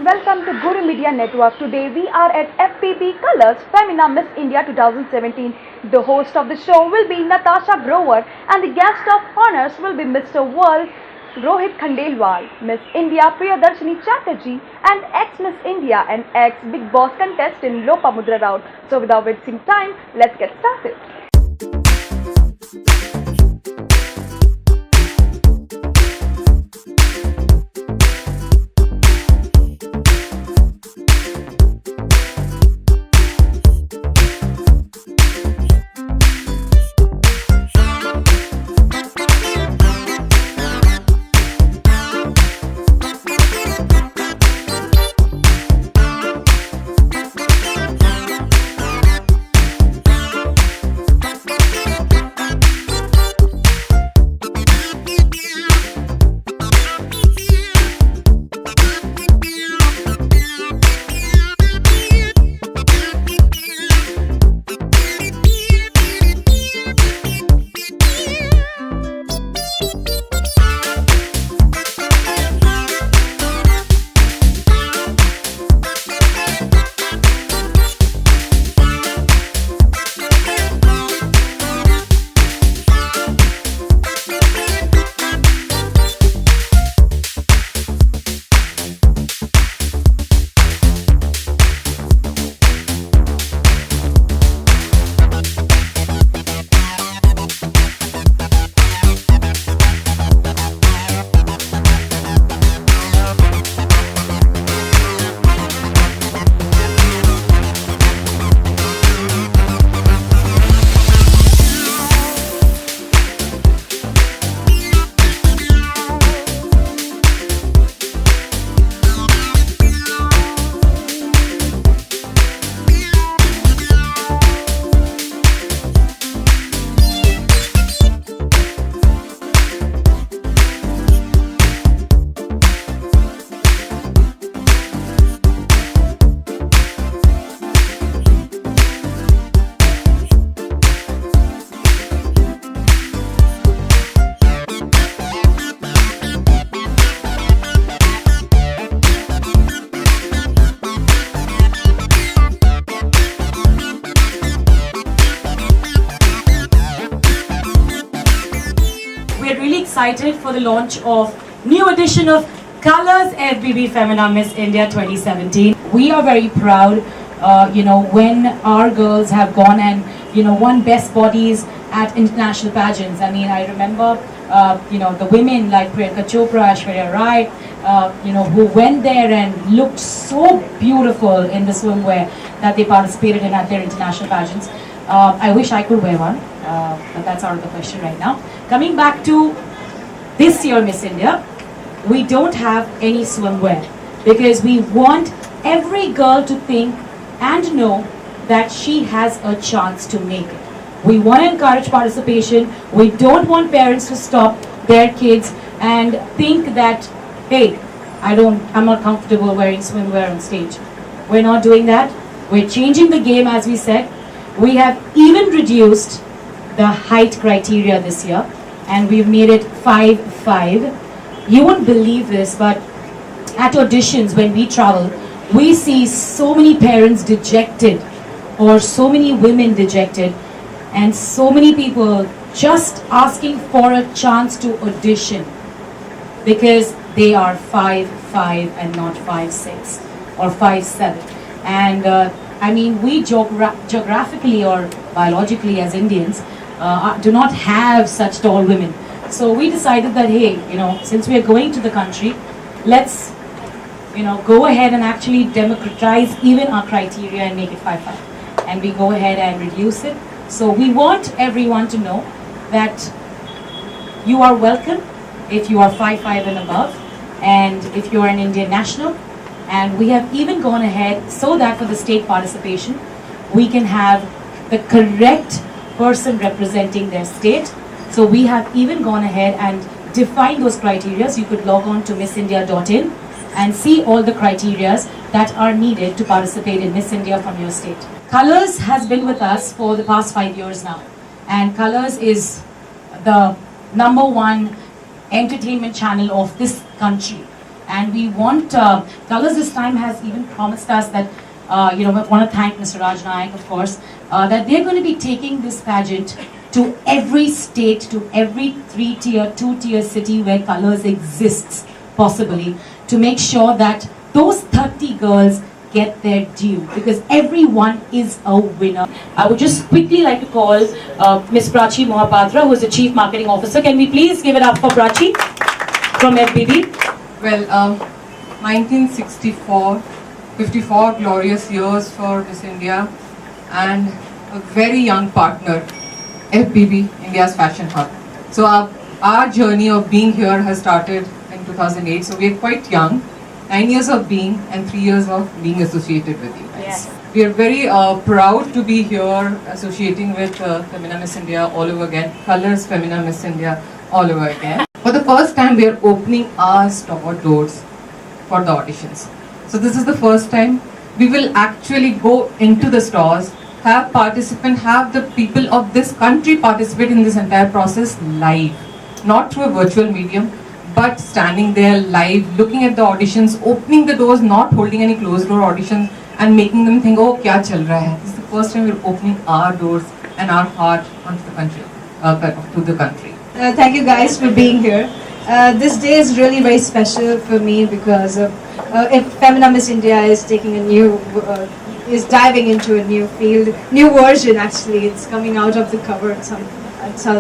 welcome to Guru Media Network. Today we are at FPB Colors Femina Miss India 2017. The host of the show will be Natasha Grover and the guest of honors will be Mr. World Rohit Khandelwal, Miss India Priyadarshini Chatterjee and ex-Miss India and ex-Big Boss contestant Lopamudra Raut. So without wasting time, let's get started. We are really excited for the launch of new edition of Colors FBB Femina Miss India 2017. We are very proud, when our girls have gone and, won best bodies at international pageants. I mean, I remember, the women like Priyanka Chopra, Aishwarya Rai, who went there and looked so beautiful in the swimwear that they participated in at their international pageants. I wish I could wear one, but that's out of the question right now. Coming back to this year Miss India, we don't have any swimwear because we want every girl to think and know that she has a chance to make it. We want to encourage participation. We don't want parents to stop their kids and think that, hey, I'm not comfortable wearing swimwear on stage. We're not doing that. We're changing the game, as we said. We have even reduced the height criteria this year and we've made it 5'5". You won't believe this, but at auditions when we travel, we see so many parents dejected or so many women dejected and so many people just asking for a chance to audition because they are 5'5" and not 5'6" or 5'7". And we geographically or biologically as Indians do not have such tall women. So we decided that, hey, since we are going to the country, let's, go ahead and actually democratize even our criteria and make it 5'5". And we go ahead and reduce it. So we want everyone to know that you are welcome if you are 5'5" and above, and if you are an Indian national. And we have even gone ahead so that for the state participation, we can have the correct person representing their state. So we have even gone ahead and defined those criteria. You could log on to missindia.in and see all the criteria that are needed to participate in Miss India from your state. Colors has been with us for the past 5 years now. And Colors is the #1 entertainment channel of this country. And we want, Colors this time has even promised us that, we want to thank Mr. Raj Nayak, of course, that they're going to be taking this pageant to every state, to every 3-tier, 2-tier city where Colors exists, possibly, to make sure that those 30 girls get their due, because everyone is a winner. I would just quickly like to call Miss Prachi Mohapatra, who is the Chief Marketing Officer. Can we please give it up for Prachi from FBB? Well, 1964, 54 glorious years for Miss India, and a very young partner, FBB, India's fashion hub. So our journey of being here has started in 2008, so we are quite young. 9 years of being and 3 years of being associated with you guys. Yes. We are very proud to be here associating with Femina Miss India all over again, Colors Femina Miss India all over again. For the first time we are opening our store doors for the auditions. So this is the first time we will actually go into the stores, have the people of this country participate in this entire process live, not through a virtual medium, but standing there live, looking at the auditions, opening the doors, not holding any closed door auditions and making them think, oh, kya chal raha hai? This is the first time we're opening our doors and our heart onto the country, to the country. Thank you guys for being here. This day is really very special for me because if Femina Miss India is taking is diving into a new field, new version actually, it's coming out of the cover,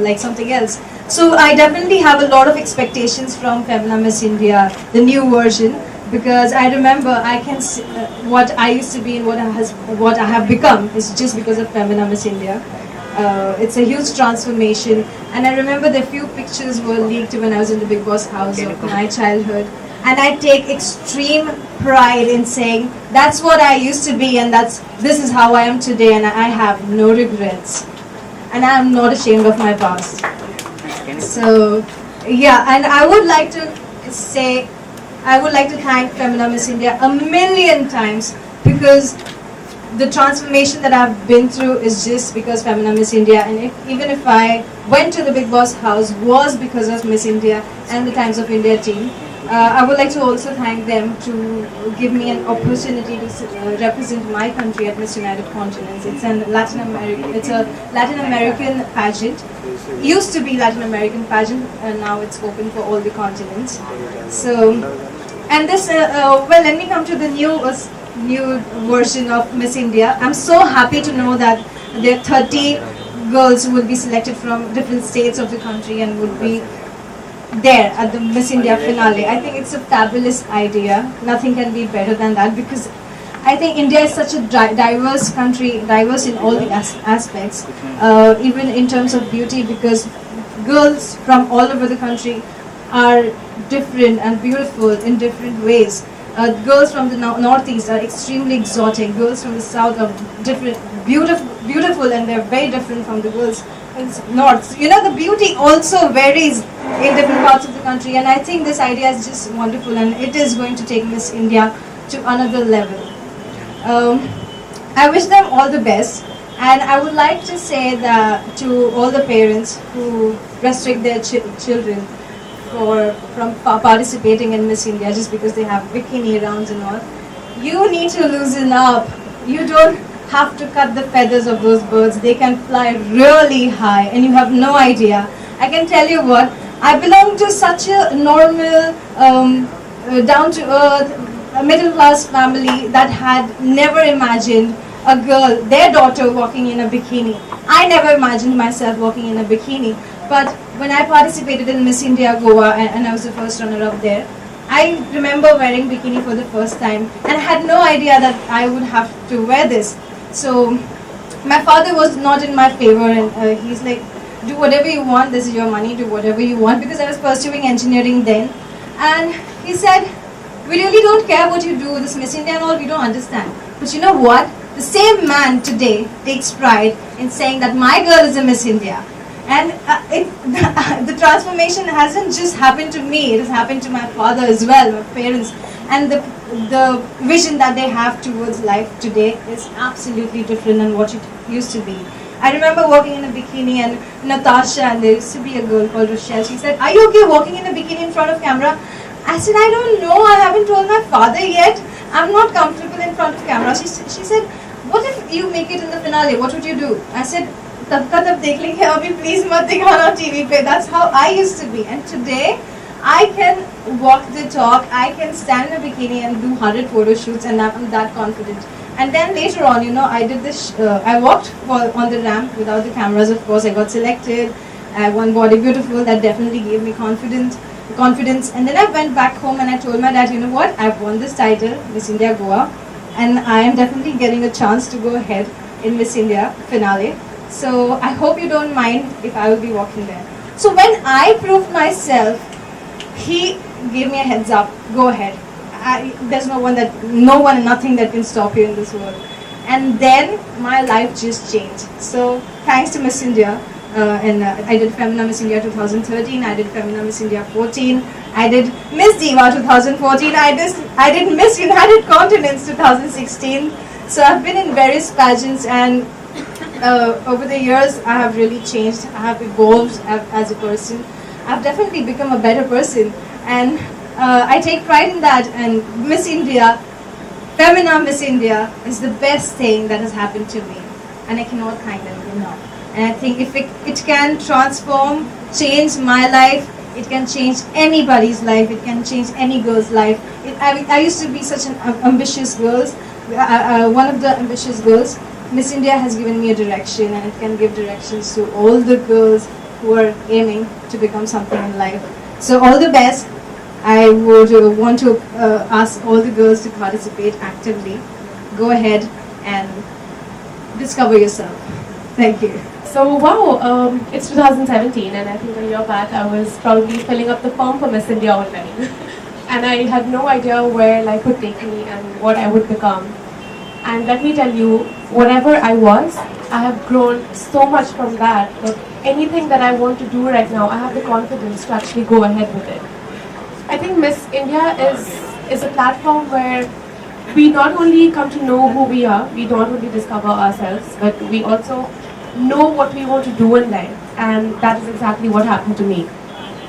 like something else. So I definitely have a lot of expectations from Femina Miss India, the new version, because I remember what I used to be and what I have become is just because of Femina Miss India. It's a huge transformation, and I remember the few pictures were leaked when I was in the Big Boss house of my childhood, and I take extreme pride in saying that's what I used to be, and this is how I am today, and I have no regrets, and I am not ashamed of my past. So yeah, and I would like to thank Femina Miss India a million times, because the transformation that I've been through is just because Femina Miss India, and even if I went to the Big Boss house was because of Miss India and the Times of India team. I would like to also thank them to give me an opportunity to represent my country at Miss United Continents. It's a Latin American pageant. Used to be Latin American pageant, and now it's open for all the continents. So, and this, let me come to the new version of Miss India. I'm so happy to know that there are 30 girls who will be selected from different states of the country and would be there at the Miss India finale. I think it's a fabulous idea. Nothing can be better than that, because I think India is such a diverse country, diverse in all the aspects, even in terms of beauty, because girls from all over the country are different and beautiful in different ways. Girls from the northeast are extremely exotic. Girls from the south are different, beautiful, and they're very different from the girls in north. You know, the beauty also varies in different parts of the country, and I think this idea is just wonderful, and it is going to take Miss India to another level. I wish them all the best, and I would like to say that to all the parents who restrict their children from participating in Miss India just because they have bikini rounds and all, you need to loosen up. You don't have to cut the feathers of those birds. They can fly really high, and you have no idea. I can tell you what, I belong to such a normal, down-to-earth, middle-class family that had never imagined a girl, their daughter, walking in a bikini. I never imagined myself walking in a bikini. But when I participated in Miss India Goa, and I was the first runner-up there, I remember wearing bikini for the first time, and I had no idea that I would have to wear this. So my father was not in my favor, and he's like, do whatever you want, this is your money, do whatever you want, because I was pursuing engineering then. And he said, we really don't care what you do, this Miss India and all, we don't understand. But you know what? The same man today takes pride in saying that my girl is a Miss India. And the transformation hasn't just happened to me, it has happened to my father as well, my parents. And the vision that they have towards life today is absolutely different than what it used to be. I remember walking in a bikini, and Natasha, and there used to be a girl called Rochelle, she said, are you okay walking in a bikini in front of camera? I said, I don't know, I haven't told my father yet. I'm not comfortable in front of camera. She said, what if you make it in the finale? What would you do? I said, tab ka tab dekh lenge, abhi please mat dikhana TV pe. That's how I used to be. And today, I can walk the talk, I can stand in a bikini and do 100 photo shoots, and I'm that confident. And then later on, I did this, I walked on the ramp without the cameras, of course. I got selected, I won Body Beautiful, that definitely gave me confidence. And then I went back home and I told my dad, you know what, I've won this title, Miss India Goa, and I am definitely getting a chance to go ahead in Miss India finale. So I hope you don't mind if I will be walking there. So when I proved myself, he gave me a heads up, go ahead. There's no one and nothing that can stop you in this world. And then my life just changed. So thanks to Miss India, I did Femina Miss India 2013, I did Femina Miss India 14, I did Miss Diva 2014, I did Miss United Continents 2016. So I've been in various pageants, and over the years I have really changed, I have evolved as a person. I've definitely become a better person, and I take pride in that. And Miss India, Femina Miss India, is the best thing that has happened to me, and I cannot thank them enough. And I think if it can transform, change my life, it can change anybody's life, it can change any girl's life. I used to be such an ambitious girl, one of the ambitious girls. Miss India has given me a direction, and it can give directions to all the girls who are aiming to become something in life. So all the best. I would want to ask all the girls to participate actively. Go ahead and discover yourself. Thank you. So wow, it's 2017, and I think a year back I was probably filling up the form for Miss India online. And I had no idea where life would take me and what I would become. And let me tell you, whatever I was, I have grown so much from that anything that I want to do right now, I have the confidence to actually go ahead with it. I think Miss India is a platform where we not only come to know who we are, we not only discover ourselves, but we also know what we want to do in life, and that is exactly what happened to me.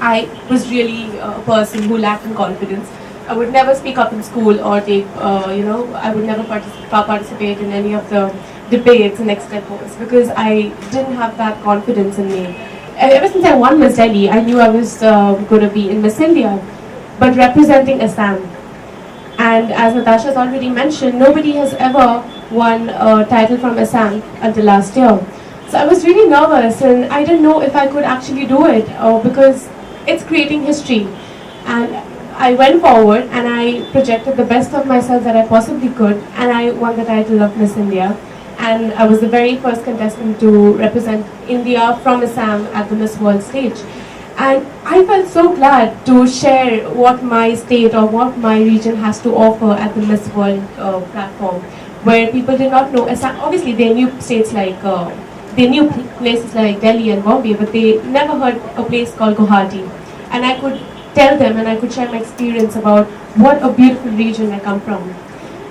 I was really a person who lacked in confidence. I would never speak up in school or take, I would never participate in any of the debates and expos because I didn't have that confidence in me. Ever since I won Miss Delhi, I knew I was going to be in Miss India, but representing Assam. And as Natasha has already mentioned, nobody has ever won a title from Assam until last year. So I was really nervous and I didn't know if I could actually do it because it's creating history. And I went forward and I projected the best of myself that I possibly could, and I won the title of Miss India. And I was the very first contestant to represent India from Assam at the Miss World stage. And I felt so glad to share what my state or what my region has to offer at the Miss World platform, where people did not know Assam. Obviously, they knew states like, they knew places like Delhi and Bombay, but they never heard a place called Guwahati. And I could tell them and I could share my experience about what a beautiful region I come from.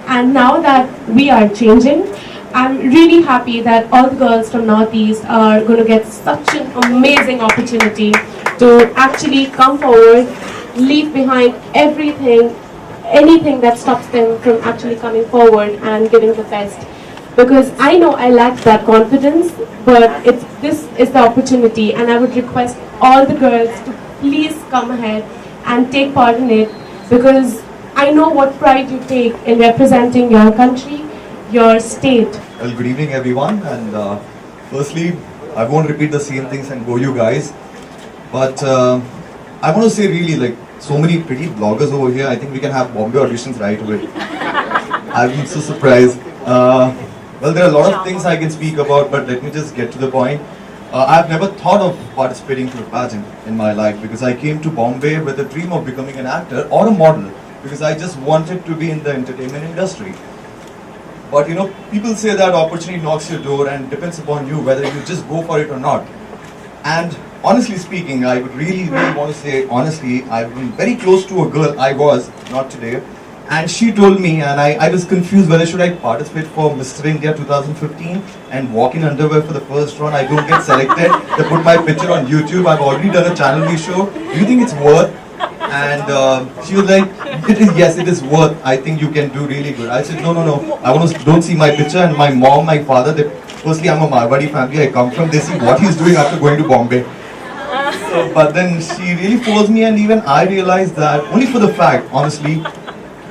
And now that we are changing, I'm really happy that all the girls from Northeast are going to get such an amazing opportunity to actually come forward, leave behind everything, anything that stops them from actually coming forward and giving the best. Because I know I lacked that confidence, but this is the opportunity, and I would request all the girls to please come ahead and take part in it, because I know what pride you take in representing your country, your state. Well, good evening everyone, and firstly, I won't repeat the same things and go you guys, but I want to say really, like, so many pretty bloggers over here, I think we can have Bombay auditions right away. I've been so surprised. Well, there are a lot of things I can speak about, but let me just get to the point. I've never thought of participating to a pageant in my life because I came to Bombay with a dream of becoming an actor or a model because I just wanted to be in the entertainment industry. But you know, people say that opportunity knocks your door and depends upon you whether you just go for it or not. And honestly speaking, I would really want to say honestly, I've been very close to a girl, I was, not today. And she told me, and I was confused whether should I participate for Mr. India 2015 and walk in underwear for the first round. I don't get selected. They put my picture on YouTube. I've already done a channel V show. Do you think it's worth? And she was like, yes, it is worth. I think you can do really good. I said, no. I want to don't see my picture. And my mom, my father, they, firstly, I'm a Marwadi family. I come from. They see what he's doing after going to Bombay. So, but then she really forced me, and even I realized that only for the fact, honestly,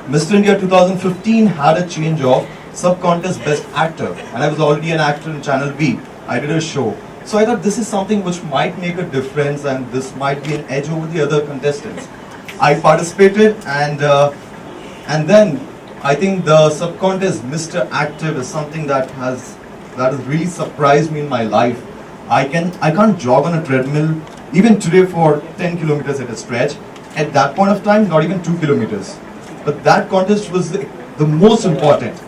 Mr. India 2015 had a change of sub-contest best actor, and I was already an actor in Channel B. I did a show. So I thought this is something which might make a difference, and this might be an edge over the other contestants. I participated, and then I think the sub-contest Mr. Active is something that has really surprised me in my life. I can't jog on a treadmill even today for 10 kilometers at a stretch. At that point of time, not even 2 kilometers. But that contest was the most important.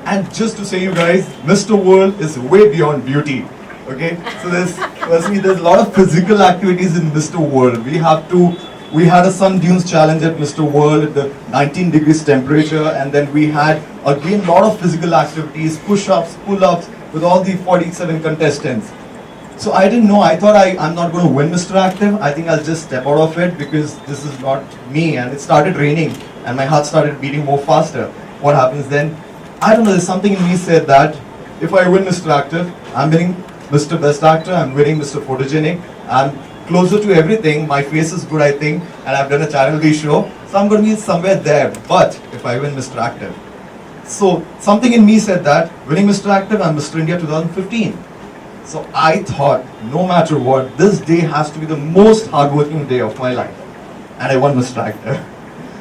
And just to say, you guys, Mr. World is way beyond beauty. Okay, so there's a lot of physical activities in Mr. World. We had a sun dunes challenge at Mr. World at the 19 degrees temperature, and then we had again a lot of physical activities, push-ups, pull-ups with all the 47 contestants. So I didn't know. I thought I'm not going to win Mr. Active. I think I'll just step out of it because this is not me. And it started raining, and my heart started beating more faster. What happens then? I don't know. There's something in me said that if I win Mr. Active, I'm winning Mr. Best Actor. I'm winning Mr. Photogenic. I'm closer to everything. My face is good, I think, and I've done a Channel V show. So I'm going to be somewhere there. But if I win Mr. Active, so something in me said that winning Mr. Active, I'm Mr. India 2015. So I thought, no matter what, this day has to be the most hardworking day of my life. And I won Mr. Actor.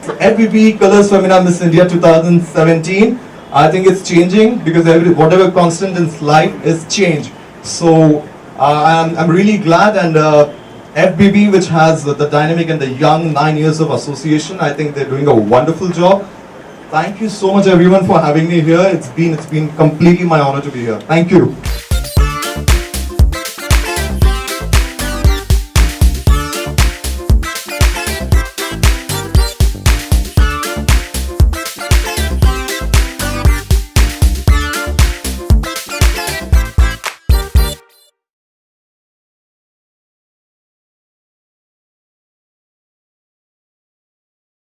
So FBB Colors Femina Miss India 2017. I think it's changing because whatever constant in life is change. So I'm really glad, and FBB, which has the dynamic and the young 9 years of association, I think they're doing a wonderful job. Thank you so much everyone for having me here. It's been completely my honor to be here. Thank you.